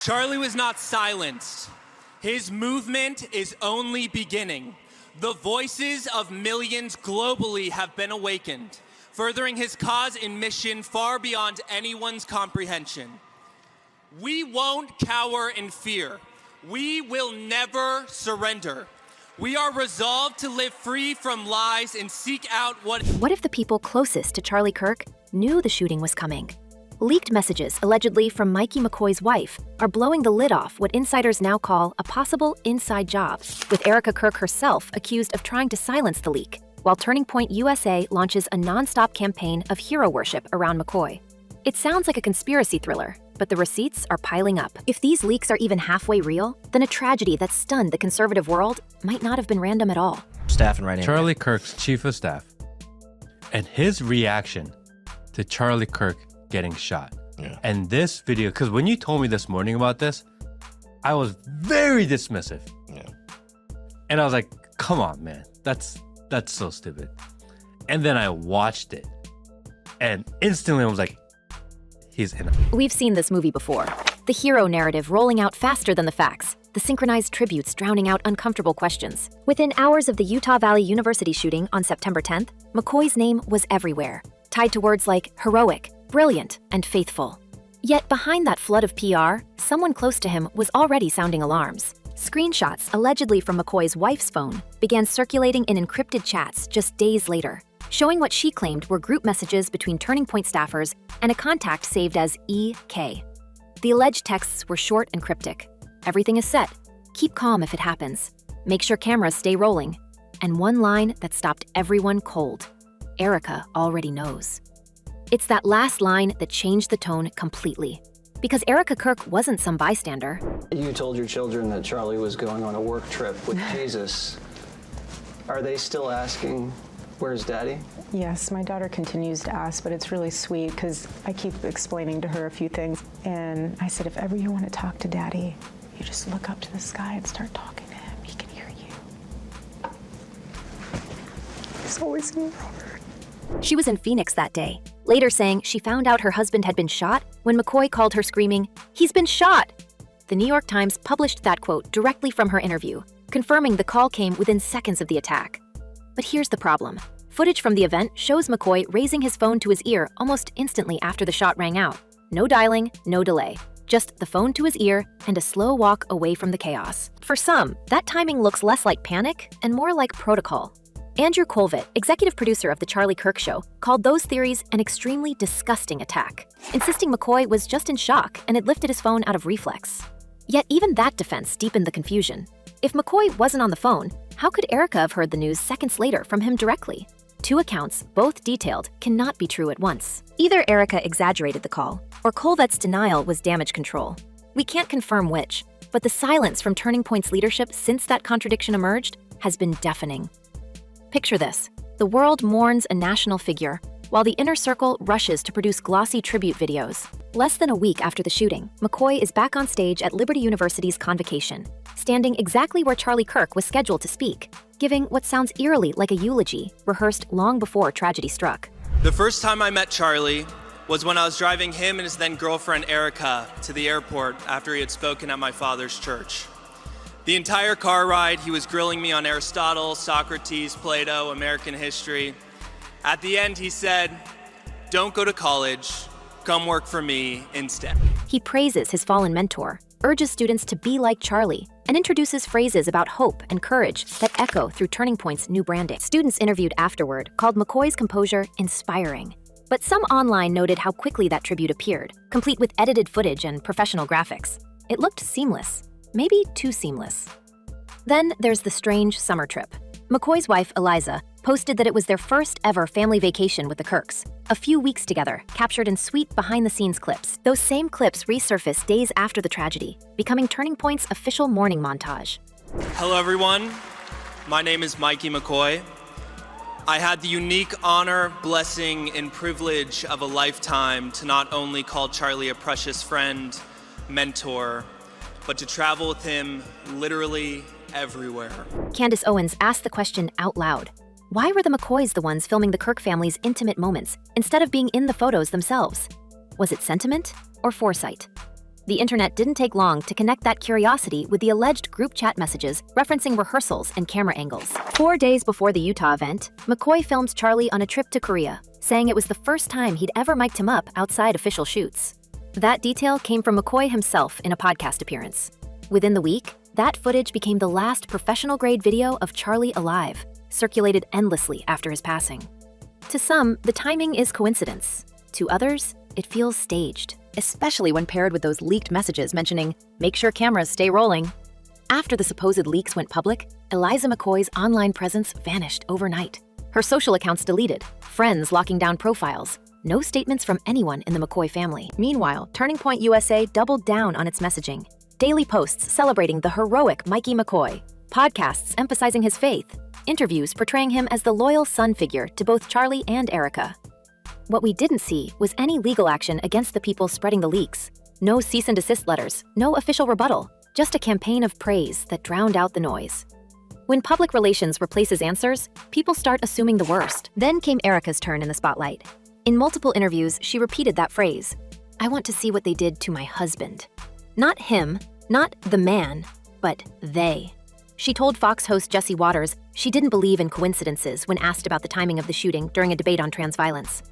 Charlie was not silenced. His movement is only beginning. The voices of millions globally have been awakened, furthering his cause and mission far beyond anyone's comprehension. We won't cower in fear. We will never surrender. We are resolved to live free from lies and seek out what... What if the people closest to Charlie Kirk knew the shooting was coming? Leaked messages, allegedly from Mikey McCoy's wife, are blowing the lid off what insiders now call a possible inside job, with Erika Kirk herself accused of trying to silence the leak, while Turning Point USA launches a nonstop campaign of hero worship around McCoy. It sounds like a conspiracy thriller, but the receipts are piling up. If these leaks are even halfway real, then a tragedy that stunned the conservative world might not have been random at all. Staff and writing. Charlie Kirk's chief of staff, and his reaction to Charlie Kirk getting shot. Yeah. And this video, because when you told me this morning about this, I was very dismissive. Yeah. And I was like, come on, man, that's so stupid. And then I watched it, and instantly I was like, he's in it. We've seen this movie before. The hero narrative rolling out faster than the facts, the synchronized tributes drowning out uncomfortable questions. Within hours of the Utah Valley University shooting on September 10th, McCoy's name was everywhere, tied to words like heroic, brilliant, and faithful. Yet behind that flood of PR, someone close to him was already sounding alarms. Screenshots, allegedly from McCoy's wife's phone, began circulating in encrypted chats just days later, showing what she claimed were group messages between Turning Point staffers and a contact saved as EK. The alleged texts were short and cryptic. Everything is set. Keep calm if it happens. Make sure cameras stay rolling. And one line that stopped everyone cold. Erika already knows. It's that last line that changed the tone completely. Because Erika Kirk wasn't some bystander. You told your children that Charlie was going on a work trip with Jesus. Are they still asking, where's Daddy? Yes, my daughter continues to ask, but it's really sweet because I keep explaining to her a few things. And I said, if ever you want to talk to Daddy, you just look up to the sky and start talking to him. He can hear you. He's always in Robert. She was in Phoenix that day, later saying she found out her husband had been shot when McCoy called her screaming, "He's been shot!" The New York Times published that quote directly from her interview, confirming the call came within seconds of the attack. But here's the problem. Footage from the event shows McCoy raising his phone to his ear almost instantly after the shot rang out. No dialing, no delay. Just the phone to his ear and a slow walk away from the chaos. For some, that timing looks less like panic and more like protocol. Andrew Colvett, executive producer of The Charlie Kirk Show, called those theories an extremely disgusting attack, insisting McCoy was just in shock and had lifted his phone out of reflex. Yet even that defense deepened the confusion. If McCoy wasn't on the phone, how could Erika have heard the news seconds later from him directly? Two accounts, both detailed, cannot be true at once. Either Erika exaggerated the call, or Colvett's denial was damage control. We can't confirm which, but the silence from Turning Point's leadership since that contradiction emerged has been deafening. Picture this. The world mourns a national figure, while the inner circle rushes to produce glossy tribute videos. Less than a week after the shooting, McCoy is back on stage at Liberty University's convocation, standing exactly where Charlie Kirk was scheduled to speak, giving what sounds eerily like a eulogy rehearsed long before tragedy struck. The first time I met Charlie was when I was driving him and his then girlfriend Erika to the airport after he had spoken at my father's church. The entire car ride, he was grilling me on Aristotle, Socrates, Plato, American history. At the end, he said, "Don't go to college, come work for me instead." He praises his fallen mentor, urges students to be like Charlie, and introduces phrases about hope and courage that echo through Turning Point's new branding. Students interviewed afterward called McCoy's composure inspiring. But some online noted how quickly that tribute appeared, complete with edited footage and professional graphics. It looked seamless. Maybe too seamless. Then there's the strange summer trip. McCoy's wife, Eliza, posted that it was their first ever family vacation with the Kirks, a few weeks together, captured in sweet behind-the-scenes clips. Those same clips resurfaced days after the tragedy, becoming Turning Point's official mourning montage. Hello, everyone. My name is Mikey McCoy. I had the unique honor, blessing, and privilege of a lifetime to not only call Charlie a precious friend, mentor, but to travel with him literally everywhere. Candace Owens asked the question out loud. Why were the McCoys the ones filming the Kirk family's intimate moments instead of being in the photos themselves? Was it sentiment or foresight? The internet didn't take long to connect that curiosity with the alleged group chat messages referencing rehearsals and camera angles. 4 days before the Utah event, McCoy filmed Charlie on a trip to Korea, saying it was the first time he'd ever mic'd him up outside official shoots. That detail came from McCoy himself in a podcast appearance. Within the week, that footage became the last professional-grade video of Charlie alive, circulated endlessly after his passing. To some, the timing is coincidence. To others, it feels staged, especially when paired with those leaked messages mentioning, "Make sure cameras stay rolling." After the supposed leaks went public, Eliza McCoy's online presence vanished overnight. Her social accounts deleted, friends locking down profiles, no statements from anyone in the McCoy family. Meanwhile, Turning Point USA doubled down on its messaging. Daily posts celebrating the heroic Mikey McCoy, podcasts emphasizing his faith, interviews portraying him as the loyal son figure to both Charlie and Erika. What we didn't see was any legal action against the people spreading the leaks. No cease and desist letters, no official rebuttal, just a campaign of praise that drowned out the noise. When public relations replaces answers, people start assuming the worst. Then came Erika's turn in the spotlight. In multiple interviews, she repeated that phrase, "I want to see what they did to my husband." Not him, not the man, but they. She told Fox host Jesse Waters she didn't believe in coincidences when asked about the timing of the shooting during a debate on trans violence.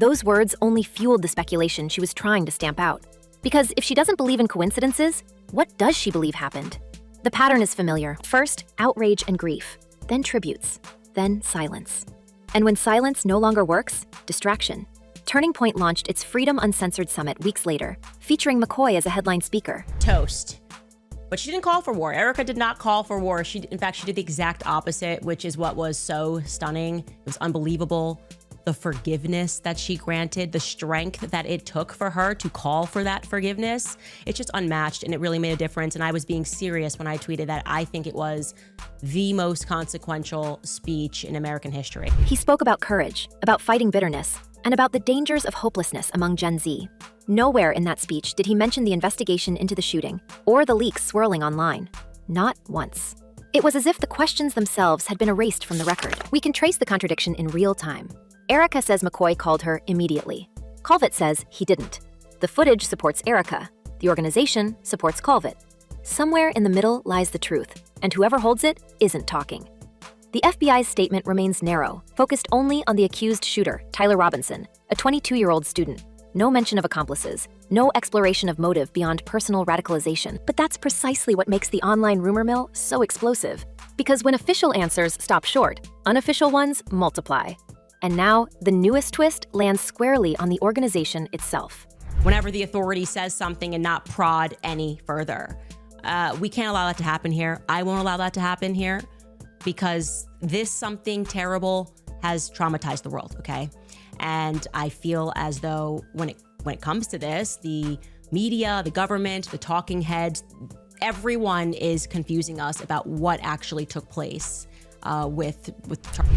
Those words only fueled the speculation she was trying to stamp out. Because if she doesn't believe in coincidences, what does she believe happened? The pattern is familiar. First, outrage and grief, then tributes, then silence. And when silence no longer works, distraction. Turning Point launched its Freedom Uncensored Summit weeks later, featuring McCoy as a headline speaker. Toast. But she didn't call for war. Erika did not call for war. In fact, she did the exact opposite, which is what was so stunning. It was unbelievable. The forgiveness that she granted, the strength that it took for her to call for that forgiveness, it's just unmatched, and it really made a difference. And I was being serious when I tweeted that I think it was the most consequential speech in American history. He spoke about courage, about fighting bitterness, and about the dangers of hopelessness among Gen Z. Nowhere in that speech did he mention the investigation into the shooting or the leaks swirling online. Not once. It was as if the questions themselves had been erased from the record. We can trace the contradiction in real time. Erika says McCoy called her immediately. Colvett says he didn't. The footage supports Erika. The organization supports Colvett. Somewhere in the middle lies the truth, and whoever holds it isn't talking. The FBI's statement remains narrow, focused only on the accused shooter, Tyler Robinson, a 22-year-old student. No mention of accomplices, no exploration of motive beyond personal radicalization. But that's precisely what makes the online rumor mill so explosive. Because when official answers stop short, unofficial ones multiply. And now, the newest twist lands squarely on the organization itself. Whenever the authority says something and not prod any further. We can't allow that to happen here. I won't allow that to happen here because this something terrible has traumatized the world, okay? And I feel as though when it comes to this, the media, the government, the talking heads, everyone is confusing us about what actually took place.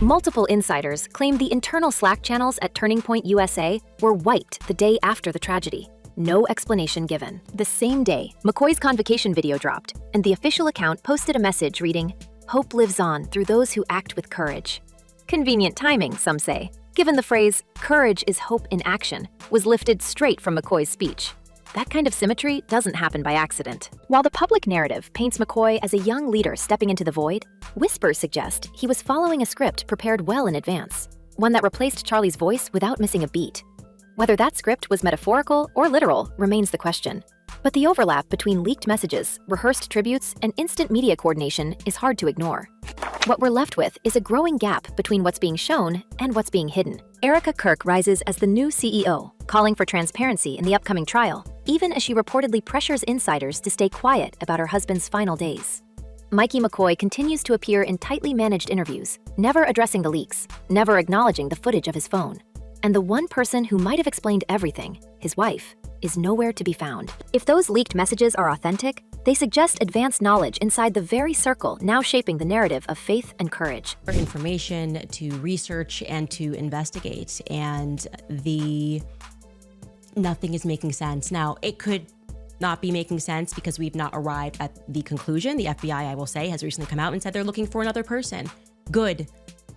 Multiple insiders claim the internal Slack channels at Turning Point USA were wiped the day after the tragedy. No explanation given. The same day, McCoy's convocation video dropped, and the official account posted a message reading, "Hope lives on through those who act with courage." Convenient timing, some say, given the phrase, "Courage is hope in action," was lifted straight from McCoy's speech. That kind of symmetry doesn't happen by accident. While the public narrative paints McCoy as a young leader stepping into the void, whispers suggest he was following a script prepared well in advance, one that replaced Charlie's voice without missing a beat. Whether that script was metaphorical or literal remains the question. But the overlap between leaked messages, rehearsed tributes, and instant media coordination is hard to ignore. What we're left with is a growing gap between what's being shown and what's being hidden. Erika Kirk rises as the new CEO, calling for transparency in the upcoming trial, even as she reportedly pressures insiders to stay quiet about her husband's final days. Mikey McCoy continues to appear in tightly managed interviews, never addressing the leaks, never acknowledging the footage of his phone. And the one person who might have explained everything, his wife, is nowhere to be found. If those leaked messages are authentic, they suggest advanced knowledge inside the very circle now shaping the narrative of faith and courage. For information, to research, and to investigate, and nothing is making sense. Now, it could not be making sense because we've not arrived at the conclusion. The FBI, I will say, has recently come out and said they're looking for another person. Good,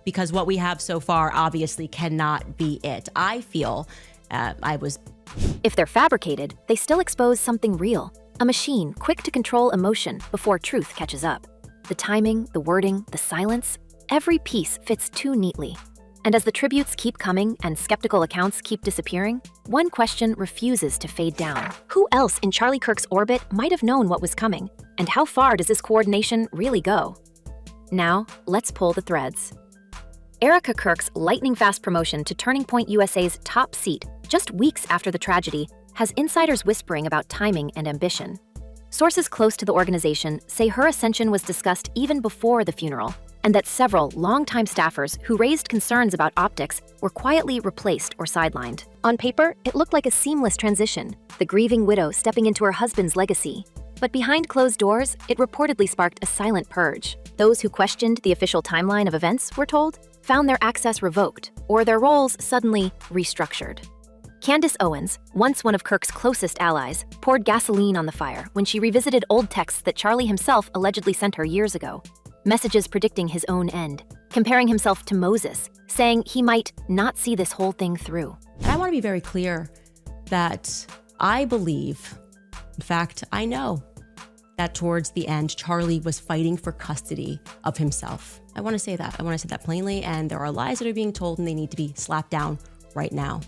because what we have so far obviously cannot be it. I feel, I was If they're fabricated, they still expose something real, a machine quick to control emotion before truth catches up. The timing, the wording, the silence, every piece fits too neatly. And as the tributes keep coming and skeptical accounts keep disappearing, one question refuses to fade down. Who else in Charlie Kirk's orbit might have known what was coming? And how far does this coordination really go? Now, let's pull the threads. Erika Kirk's lightning-fast promotion to Turning Point USA's top seat just weeks after the tragedy has insiders whispering about timing and ambition. Sources close to the organization say her ascension was discussed even before the funeral, and that several longtime staffers who raised concerns about optics were quietly replaced or sidelined. On paper, it looked like a seamless transition, the grieving widow stepping into her husband's legacy. But behind closed doors, it reportedly sparked a silent purge. Those who questioned the official timeline of events, we're told, found their access revoked, or their roles suddenly restructured. Candace Owens, once one of Kirk's closest allies, poured gasoline on the fire when she revisited old texts that Charlie himself allegedly sent her years ago. Messages predicting his own end, comparing himself to Moses, saying he might not see this whole thing through. And I want to be very clear that I believe, in fact, I know that towards the end, Charlie was fighting for custody of himself. I want to say that. I want to say that plainly, and there are lies that are being told and they need to be slapped down right now.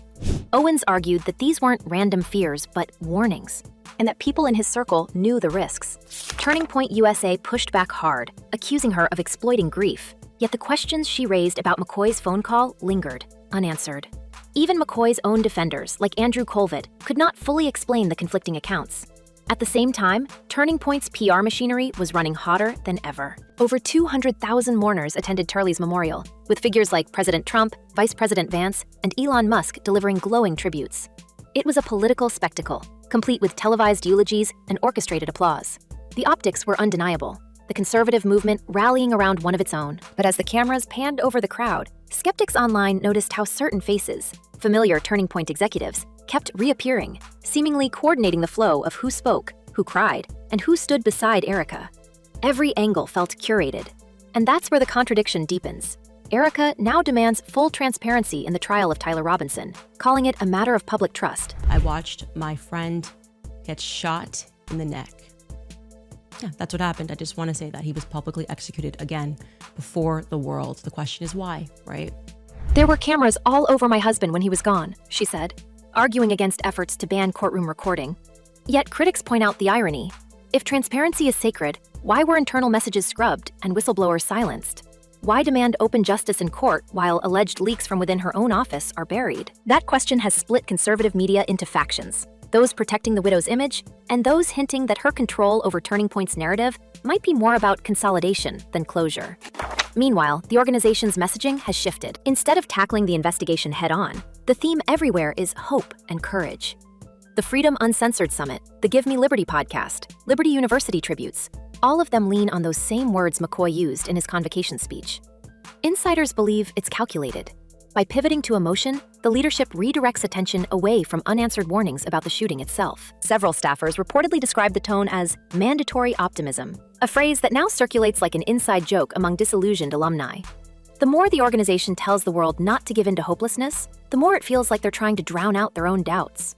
Owens argued that these weren't random fears, but warnings, and that people in his circle knew the risks. Turning Point USA pushed back hard, accusing her of exploiting grief, yet the questions she raised about McCoy's phone call lingered, unanswered. Even McCoy's own defenders, like Andrew Colvett, could not fully explain the conflicting accounts. At the same time, Turning Point's PR machinery was running hotter than ever. Over 200,000 mourners attended Charlie's memorial, with figures like President Trump, Vice President Vance, and Elon Musk delivering glowing tributes. It was a political spectacle, complete with televised eulogies and orchestrated applause. The optics were undeniable, the conservative movement rallying around one of its own. But as the cameras panned over the crowd, skeptics online noticed how certain faces, familiar Turning Point executives, kept reappearing, seemingly coordinating the flow of who spoke, who cried, and who stood beside Erika. Every angle felt curated. And that's where the contradiction deepens. Erika now demands full transparency in the trial of Tyler Robinson, calling it a matter of public trust. I watched my friend get shot in the neck. Yeah, that's what happened. I just want to say that he was publicly executed again before the world. The question is why, right? There were cameras all over my husband when he was gone, she said, arguing against efforts to ban courtroom recording. Yet critics point out the irony. If transparency is sacred, why were internal messages scrubbed and whistleblowers silenced? Why demand open justice in court while alleged leaks from within her own office are buried? That question has split conservative media into factions, those protecting the widow's image, and those hinting that her control over Turning Point's narrative might be more about consolidation than closure. Meanwhile, the organization's messaging has shifted. Instead of tackling the investigation head-on, the theme everywhere is hope and courage. The Freedom Uncensored Summit, the Give Me Liberty podcast, Liberty University tributes, all of them lean on those same words McCoy used in his convocation speech. Insiders believe it's calculated. By pivoting to emotion, the leadership redirects attention away from unanswered warnings about the shooting itself. Several staffers reportedly described the tone as mandatory optimism, a phrase that now circulates like an inside joke among disillusioned alumni. The more the organization tells the world not to give in to hopelessness, the more it feels like they're trying to drown out their own doubts.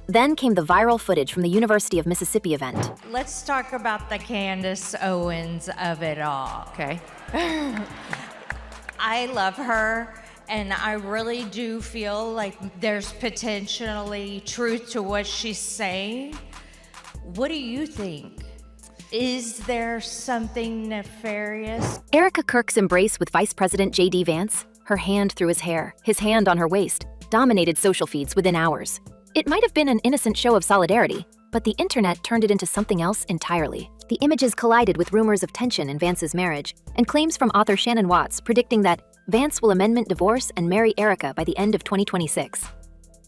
Then came the viral footage from the University of Mississippi event. Let's talk about the Candace Owens of it all. Okay. I love her, and I really do feel like there's potentially truth to what she's saying. What do you think? Is there something nefarious? Erika Kirk's embrace with Vice President J.D. Vance, her hand through his hair, his hand on her waist, dominated social feeds within hours. It might have been an innocent show of solidarity, but the internet turned it into something else entirely. The images collided with rumors of tension in Vance's marriage and claims from author Shannon Watts predicting that Vance will amendment divorce and marry Erika by the end of 2026.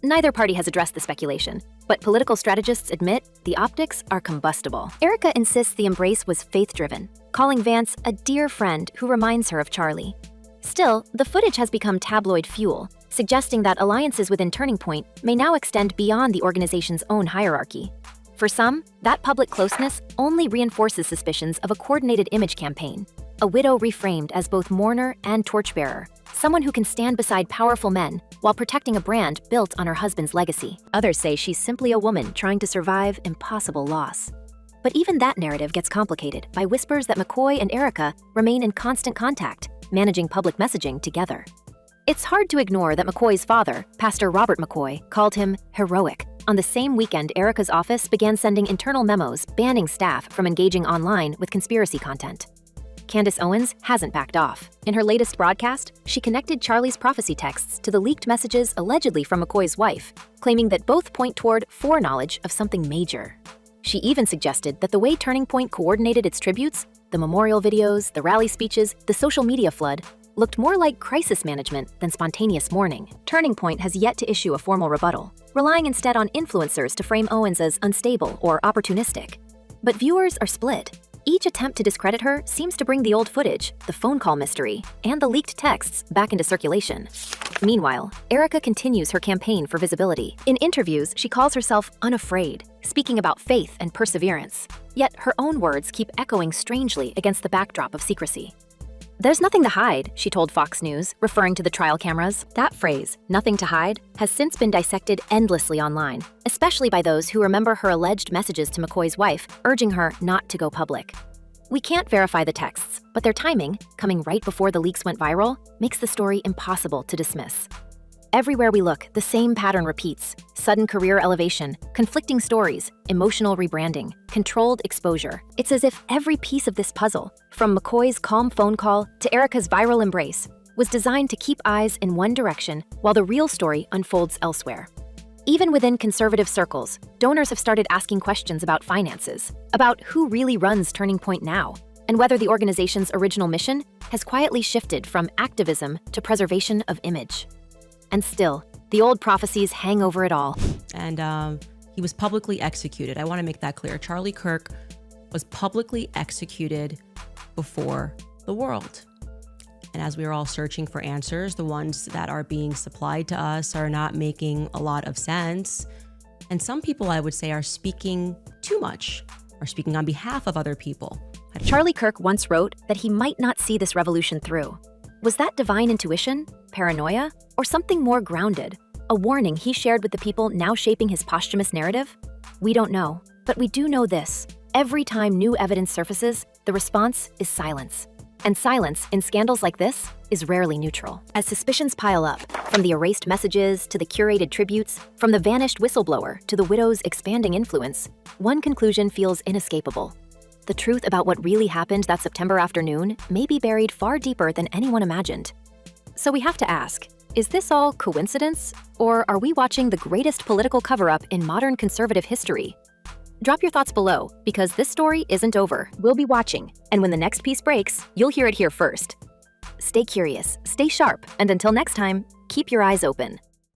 Neither party has addressed the speculation, but political strategists admit the optics are combustible. Erika insists the embrace was faith-driven, calling Vance a dear friend who reminds her of Charlie. Still, the footage has become tabloid fuel, suggesting that alliances within Turning Point may now extend beyond the organization's own hierarchy. For some, that public closeness only reinforces suspicions of a coordinated image campaign. a widow reframed as both mourner and torchbearer, someone who can stand beside powerful men while protecting a brand built on her husband's legacy. Others say she's simply a woman trying to survive impossible loss. But even that narrative gets complicated by whispers that McCoy and Erika remain in constant contact, managing public messaging together. It's hard to ignore that McCoy's father, Pastor Robert McCoy, called him heroic. On the same weekend, Erika's office began sending internal memos banning staff from engaging online with conspiracy content. Candace Owens hasn't backed off. In her latest broadcast, she connected Charlie's prophecy texts to the leaked messages allegedly from McCoy's wife, claiming that both point toward foreknowledge of something major. She even suggested that the way Turning Point coordinated its tributes, the memorial videos, the rally speeches, the social media flood, looked more like crisis management than spontaneous mourning. Turning Point has yet to issue a formal rebuttal, relying instead on influencers to frame Owens as unstable or opportunistic. But viewers are split. Each attempt to discredit her seems to bring the old footage, the phone call mystery, and the leaked texts back into circulation. Meanwhile, Erika continues her campaign for visibility. In interviews, she calls herself unafraid, speaking about faith and perseverance. Yet her own words keep echoing strangely against the backdrop of secrecy. "There's nothing to hide," she told Fox News, referring to the trial cameras. That phrase, "nothing to hide," has since been dissected endlessly online, especially by those who remember her alleged messages to McCoy's wife, urging her not to go public. We can't verify the texts, but their timing, coming right before the leaks went viral, makes the story impossible to dismiss. Everywhere we look, the same pattern repeats: sudden career elevation, conflicting stories, emotional rebranding, controlled exposure. It's as if every piece of this puzzle, from McCoy's calm phone call to Erika's viral embrace, was designed to keep eyes in one direction while the real story unfolds elsewhere. Even within conservative circles, donors have started asking questions about finances, about who really runs Turning Point now, and whether the organization's original mission has quietly shifted from activism to preservation of image. And still, the old prophecies hang over it all. And he was publicly executed. I want to make that clear. Charlie Kirk was publicly executed before the world. And as we are all searching for answers, the ones that are being supplied to us are not making a lot of sense. And some people, I would say, are speaking too much, are speaking on behalf of other people. Charlie Kirk once wrote that he might not see this revolution through. Was that divine intuition, paranoia, or something more grounded? A warning he shared with the people now shaping his posthumous narrative? We don't know, but we do know this. Every time new evidence surfaces, the response is silence. And silence, in scandals like this, is rarely neutral. As suspicions pile up, from the erased messages to the curated tributes, from the vanished whistleblower to the widow's expanding influence, one conclusion feels inescapable. The truth about what really happened that September afternoon may be buried far deeper than anyone imagined. So we have to ask, is this all coincidence, or are we watching the greatest political cover-up in modern conservative history? Drop your thoughts below, because this story isn't over. We'll be watching, and when the next piece breaks, you'll hear it here first. Stay curious, stay sharp, and until next time, keep your eyes open.